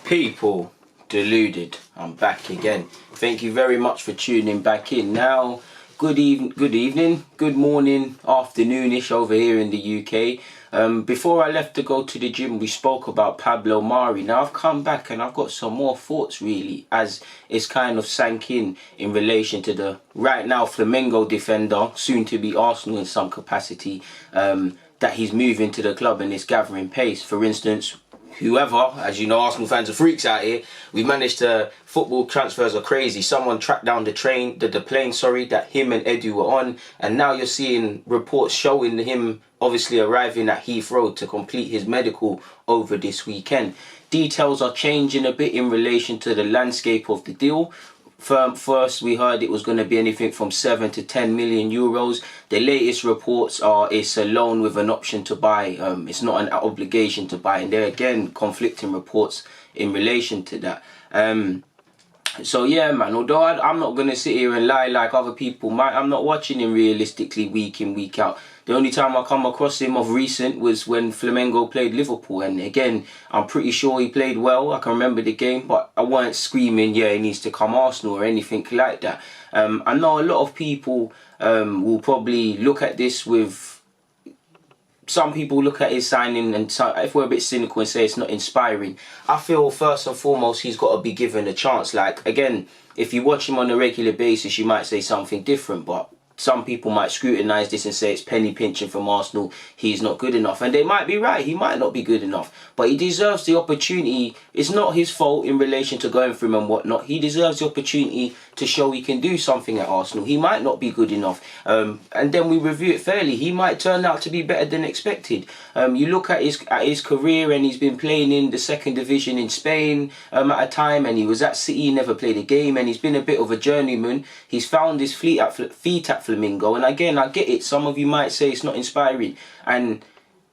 People, deluded. I'm back again. Thank you very much for tuning back in. Now, good evening, good morning, afternoonish over here in the UK. Before I left to go to the gym, we spoke about Pablo Mari. Now I've come back and I've got some more thoughts really, as it's kind of sank in relation to the right now Flamengo defender, soon to be Arsenal in some capacity, that he's moving to the club and it's gathering pace. For instance, whoever, as you know, Arsenal fans are freaks out here. We managed to, football transfers are crazy. Someone tracked down the plane that him and Edu were on, and now you're seeing reports showing him obviously arriving at Heathrow to complete his medical over this weekend. Details are changing a bit in relation to the landscape of the deal. First, we heard it was going to be anything from 7 to 10 million euros. The latest reports are it's a loan with an option to buy. It's not an obligation to buy. And there again, conflicting reports in relation to that. So yeah, man, although I'm not going to sit here and lie like other people might, I'm not watching him realistically week in, week out. The only time I come across him of recent was when Flamengo played Liverpool. And again, I'm pretty sure he played well. I can remember the game, but I weren't screaming, yeah, he needs to come Arsenal or anything like that. I know a lot of people will probably look at this with... Some people look at his signing and if we're a bit cynical and say it's not inspiring, I feel first and foremost he's got to be given a chance. Like, again, if you watch him on a regular basis, you might say something different, but some people might scrutinise this and say it's penny pinching from Arsenal, he's not good enough. And they might be right, he might not be good enough. But he deserves the opportunity. It's not his fault in relation to going through him and whatnot. He deserves the opportunity to show he can do something at Arsenal. He might not be good enough. And then we review it fairly. He might turn out to be better than expected. You look at his career, and he's been playing in the second division in Spain at a time, and he was at City, never played a game, and he's been a bit of a journeyman. He's found his feet at Flamengo, and again, I get it. Some of you might say it's not inspiring, and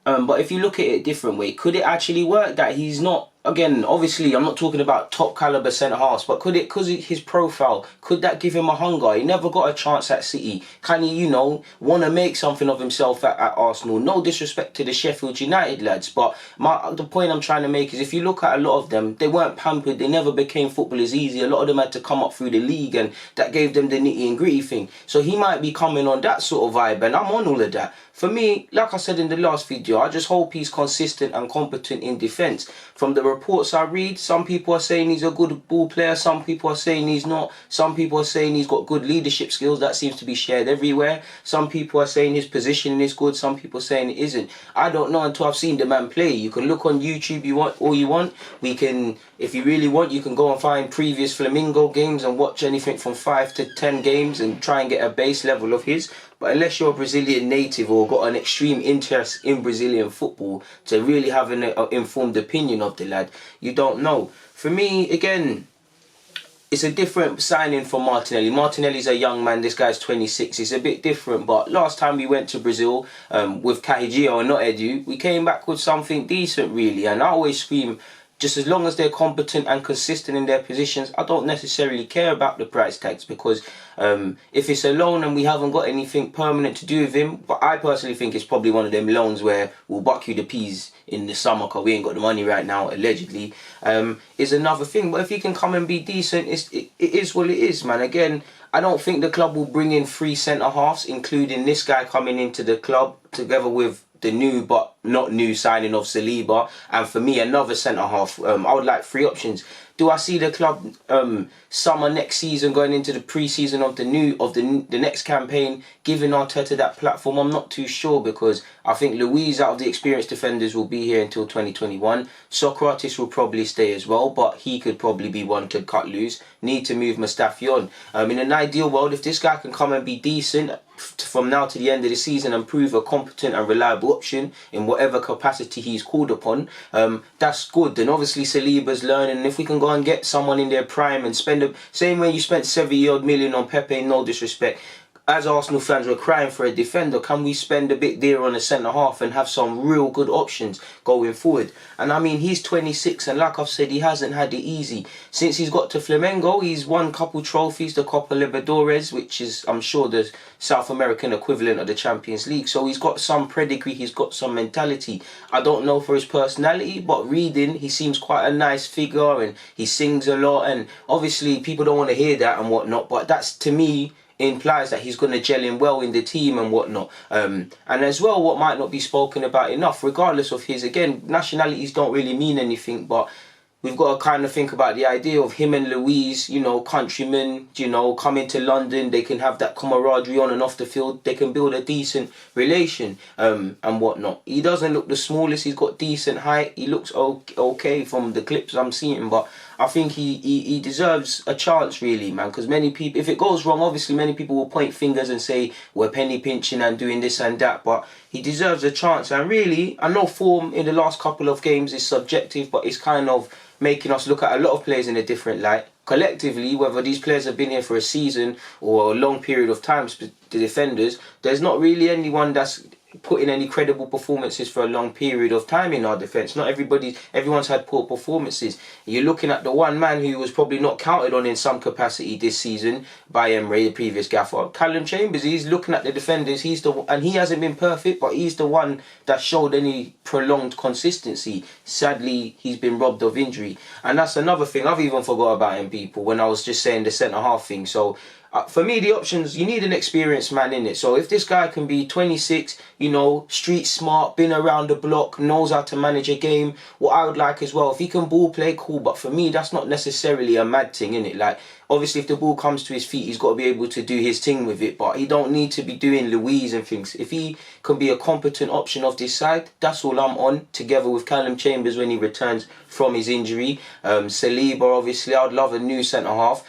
but if you look at it a different way, could it actually work that he's not? Again, obviously, I'm not talking about top caliber centre halves, but could it, because his profile, could that give him a hunger? He never got a chance at City. Can he, want to make something of himself at Arsenal? No disrespect to the Sheffield United lads, but the point I'm trying to make is if you look at a lot of them, they weren't pampered. They never became footballers easy. A lot of them had to come up through the league, and that gave them the nitty and gritty thing. So he might be coming on that sort of vibe, and I'm on all of that. For me, like I said in the last video, I just hope he's consistent and competent in defence. From the reports I read, some people are saying he's a good ball player, some people are saying he's not, some people are saying he's got good leadership skills. That seems to be shared everywhere. Some people are saying his positioning is good, some people are saying it isn't. I don't know until I've seen the man play. You can look on YouTube all you want. We can, if you really want, you can go and find previous Flamengo games and watch anything from 5 to 10 games and try and get a base level of his. But unless you're a Brazilian native or got an extreme interest in Brazilian football to really have an informed opinion of the lad, you don't know. For me, again, it's a different signing for Martinelli. Martinelli's a young man. This guy's 26. It's a bit different. But last time we went to Brazil with Carrillo and not Edu, we came back with something decent, really. And I always scream, just as long as they're competent and consistent in their positions, I don't necessarily care about the price tags, because if it's a loan and we haven't got anything permanent to do with him, but I personally think it's probably one of them loans where we'll buck you the peas in the summer because we ain't got the money right now, allegedly, is another thing. But if he can come and be decent, it is what it is, man. Again, I don't think the club will bring in 3 centre-halves, including this guy coming into the club, together with the new but not new signing of Saliba, and for me another centre half. I would like 3 options. Do I see the club summer next season, going into the pre-season of the next campaign, giving Arteta that platform? I'm not too sure, because I think Luiz, out of the experienced defenders, will be here until 2021. Socrates will probably stay as well, but he could probably be one to cut loose. Need to move Mustafi on. In an ideal world, if this guy can come and be decent from now to the end of the season and prove a competent and reliable option in whatever capacity he's called upon, that's good. And obviously Saliba's learning, and if we can go and get someone in their prime and spend the same way you spent 70 odd million on Pepe, no disrespect, as Arsenal fans, we're crying for a defender. Can we spend a bit there on a centre-half and have some real good options going forward? And I mean, he's 26, and like I've said, he hasn't had it easy. Since he's got to Flamengo, he's won a couple trophies, the Copa Libertadores, which is, I'm sure, the South American equivalent of the Champions League. So he's got some pedigree, he's got some mentality. I don't know for his personality, but reading, he seems quite a nice figure, and he sings a lot. And obviously, people don't want to hear that and whatnot, but that's, to me, implies that he's going to gel in well in the team and whatnot. And as well, what might not be spoken about enough, regardless of his, again, nationalities don't really mean anything, but we've got to kind of think about the idea of him and Louise, you know, countrymen, you know, coming to London. They can have that camaraderie on and off the field. They can build a decent relation and whatnot. He doesn't look the smallest. He's got decent height. He looks okay from the clips I'm seeing, but I think he deserves a chance, really, man, because many people, if it goes wrong, obviously many people will point fingers and say we're penny pinching and doing this and that, but he deserves a chance. And really, I know form in the last couple of games is subjective, but it's kind of making us look at a lot of players in a different light. Collectively, whether these players have been here for a season or a long period of time, the defenders, there's not really anyone that's put in any credible performances for a long period of time in our defence. Not everyone's had poor performances. You're looking at the one man who was probably not counted on in some capacity this season by Emre, the previous gaffer, Callum Chambers. He's looking at the defenders. And he hasn't been perfect, but he's the one that showed any prolonged consistency. Sadly, he's been robbed of injury, and that's another thing. I've even forgot about him, people, when I was just saying the centre half thing. So for me, the options, you need an experienced man in it. So if this guy can be 26, you know, street smart, been around the block, knows how to manage a game, what I would like as well, if he can ball play, cool. But for me, that's not necessarily a mad thing, innit? Like, obviously, if the ball comes to his feet, he's got to be able to do his thing with it. But he don't need to be doing Louise and things. If he can be a competent option of this side, that's all I'm on, together with Callum Chambers when he returns from his injury. Saliba, obviously, I'd love a new centre-half.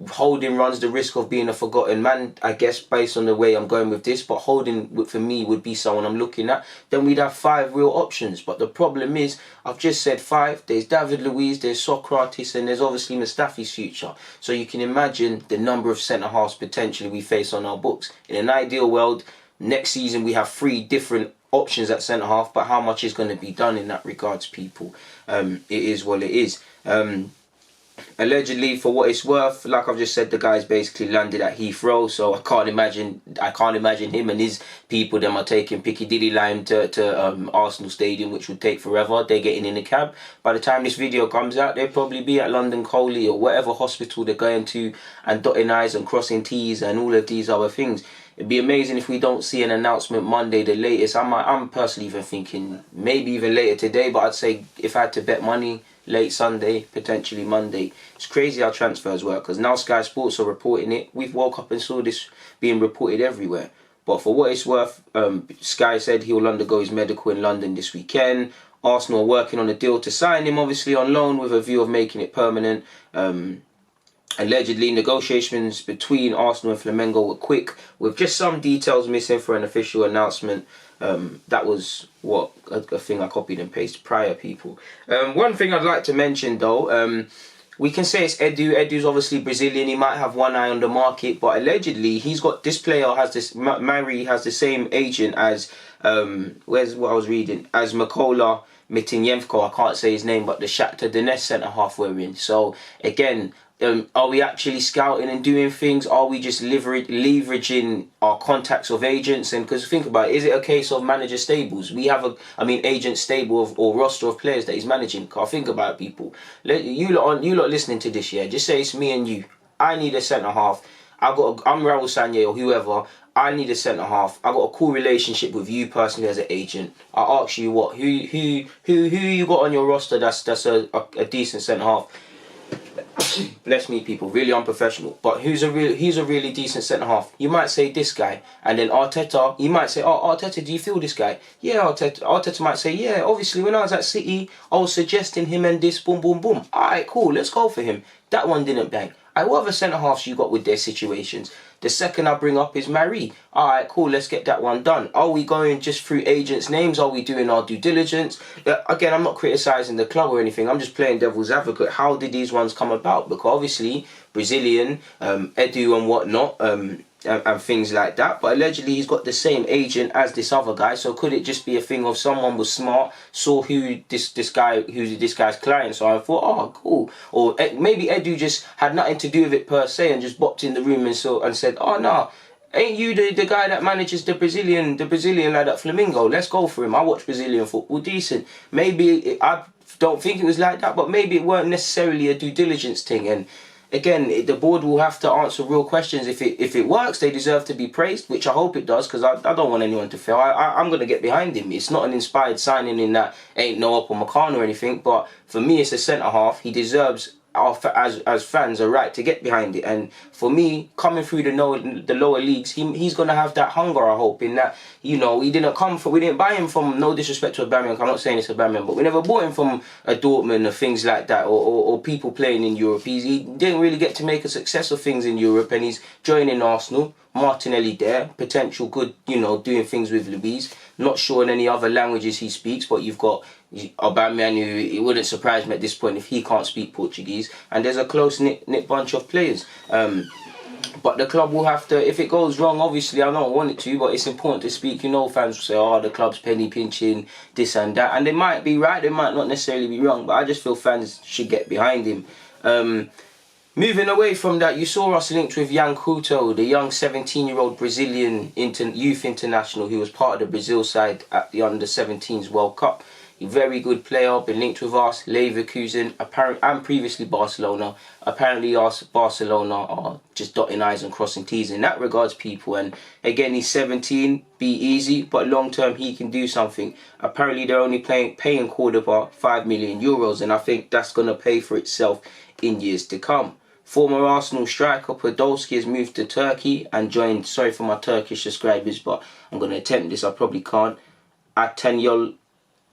Holding runs the risk of being a forgotten man, I guess, based on the way I'm going with this, but Holding, for me, would be someone I'm looking at. Then we'd have 5 real options, but the problem is, I've just said 5. There's David Luiz, there's Socrates, and there's obviously Mustafi's future. So you can imagine the number of centre-halves potentially we face on our books. In an ideal world, next season we have 3 different options at centre-half, but how much is going to be done in that regards, people? It is what it is. Allegedly, for what it's worth, like I've just said, the guy's basically landed at Heathrow, so I can't imagine him and his people them are taking Piccadilly line to Arsenal Stadium, which would take forever. They're getting in a cab. By the time this video comes out, they'll probably be at London Coley or whatever hospital they're going to, and dotting I's and crossing T's and all of these other things. It'd be amazing if we don't see an announcement Monday, the latest. I'm personally even thinking maybe even later today, but I'd say if I had to bet money, late Sunday, potentially Monday. It's crazy how transfers work, because now Sky Sports are reporting it. We've woke up and saw this being reported everywhere. But for what it's worth, Sky said he'll undergo his medical in London this weekend. Arsenal are working on a deal to sign him, obviously on loan, with a view of making it permanent. Allegedly, negotiations between Arsenal and Flamengo were quick, with just some details missing for an official announcement. That was a thing I copied and pasted prior, people. One thing I'd like to mention though, we can say it's Edu. Edu's obviously Brazilian. He might have one eye on the market, but allegedly he's got this player Mari has the same agent as where's what I was reading, as Mikola Mitinyenko. I can't say his name, but the Shakhtar Donetsk centre half we're in. So again, are we actually scouting and doing things? Are we just leveraging our contacts of agents? And because think about it, is it a case of manager stables? We have agent stable or roster of players that he's managing. Can't think about it, people. You lot listening to this, yeah? Just say it's me and you. I need a centre half. I'm Raul Sanye or whoever. I need a centre half. I got a cool relationship with you personally as an agent. I ask you what who you got on your roster that's a decent centre half. Bless me, people, really unprofessional. But he's a really decent centre half. You might say this guy, and then Arteta. You might say, "Oh, Arteta, do you feel this guy?" Yeah, Arteta. Arteta might say, "Yeah, obviously when I was at City, I was suggesting him and this, boom, boom, boom. All right, cool, let's go for him." That one didn't bang. What other centre halves you got with their situations? The second I bring up is Mari. All right, cool, let's get that one done. Are we going just through agents' names? Are we doing our due diligence? Again, I'm not criticising the club or anything. I'm just playing devil's advocate. How did these ones come about? Because obviously, Brazilian, Edu and whatnot, and things like that. But allegedly he's got the same agent as this other guy. So could it just be a thing of someone was smart, saw who this guy's client, so I thought, oh cool. Or maybe Edu just had nothing to do with it per se and just bopped in the room and said, oh no, ain't you the guy that manages the Brazilian lad at Flamengo? Let's go for him. I watch Brazilian football decent. Maybe I don't think it was like that, but maybe it weren't necessarily a due diligence thing. And again, the board will have to answer real questions. If it works, they deserve to be praised, which I hope it does, because I don't want anyone to fail. I'm going to get behind him. It's not an inspired signing in that ain't no Upamecano or anything, but for me, it's a centre-half. He deserves, as fans, a right to get behind it. And for me, coming through the lower leagues, he's going to have that hunger, I hope, in that, you know, we didn't buy him from, no disrespect to Aubameyang, I'm not saying it's Aubameyang, but we never bought him from a Dortmund or things like that, or people playing in Europe. He didn't really get to make a success of things in Europe, and he's joining Arsenal. Martinelli there, potential good, you know, doing things with Luis. Not sure in any other languages he speaks, but you've got Aubameyang, who it wouldn't surprise me at this point if he can't speak Portuguese. And there's a close-knit bunch of players. But the club will have to, if it goes wrong, obviously I don't want it to, but it's important to speak. You know, fans will say, oh, the club's penny pinching, this and that. And they might be right, they might not necessarily be wrong, but I just feel fans should get behind him. Moving away from that, you saw us linked with Yan Couto, the young 17-year-old Brazilian youth international who was part of the Brazil side at the Under-17s World Cup. A very good player, been linked with us, Leverkusen, and previously Barcelona. Apparently us, Barcelona, are just dotting I's and crossing T's in that regards, people. And again, he's 17, be easy, but long term he can do something. Apparently they're only paying Cordoba €5 million, and I think that's going to pay for itself in years to come. Former Arsenal striker Podolski has moved to Turkey and joined, sorry for my Turkish subscribers, but I'm going to attempt this, I probably can't,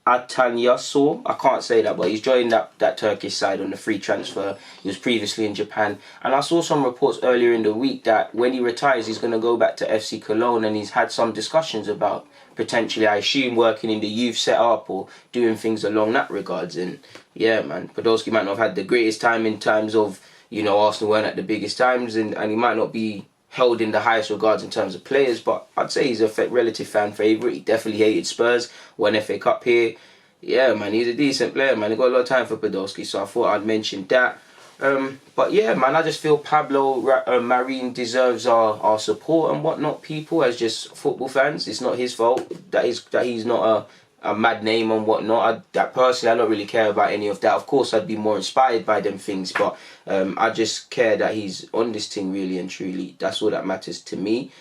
Atanyaspor, I can't say that, but he's joined that Turkish side on the free transfer. He was previously in Japan. And I saw some reports earlier in the week that when he retires, he's going to go back to FC Cologne, and he's had some discussions about potentially, I assume, working in the youth setup or doing things along that regards. And yeah, man, Podolski might not have had the greatest time in terms of, you know, Arsenal weren't at the biggest times, and he might not be held in the highest regards in terms of players, but I'd say he's a relative fan favourite. He definitely hated Spurs, won FA Cup here. Yeah, man, he's a decent player, man. He got a lot of time for Podolski, so I thought I'd mention that. But yeah, man, I just feel Pablo Mari deserves our support and whatnot, people, as just football fans. It's not his fault that he's not a mad name and whatnot. That personally, I don't really care about any of that. Of course, I'd be more inspired by them things, but I just care that he's on this thing really and truly. That's all that matters to me.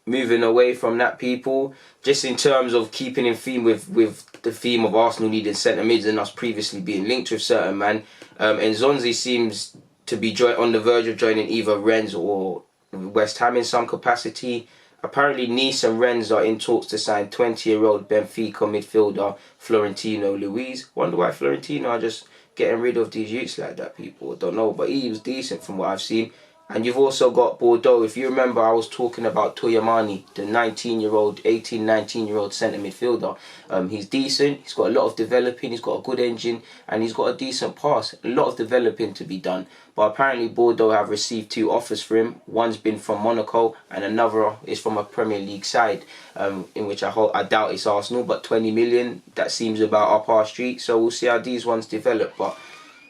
Moving away from that, people, just in terms of keeping in theme with the theme of Arsenal needing centre mids and us previously being linked with certain man, Nzonzi seems to be on the verge of joining either Rennes or West Ham in some capacity. Apparently Nice and Rennes are in talks to sign 20-year-old Benfica midfielder Florentino Luis. Wonder why Florentino are just getting rid of these youths like that, people. I don't know, but he was decent from what I've seen. And you've also got Bordeaux. If you remember, I was talking about Tchouameni, the 18, 19-year-old centre midfielder. He's decent. He's got a lot of developing. He's got a good engine, and he's got a decent pass. A lot of developing to be done. But apparently Bordeaux have received 2 offers for him. One's been from Monaco, and another is from a Premier League side, in which I doubt it's Arsenal. But 20 million, that seems about up our street. So we'll see how these ones develop. But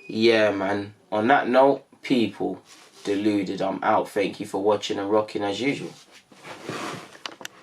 yeah, man. On that note, people, Deluded, I'm out. Thank you for watching and rocking as usual.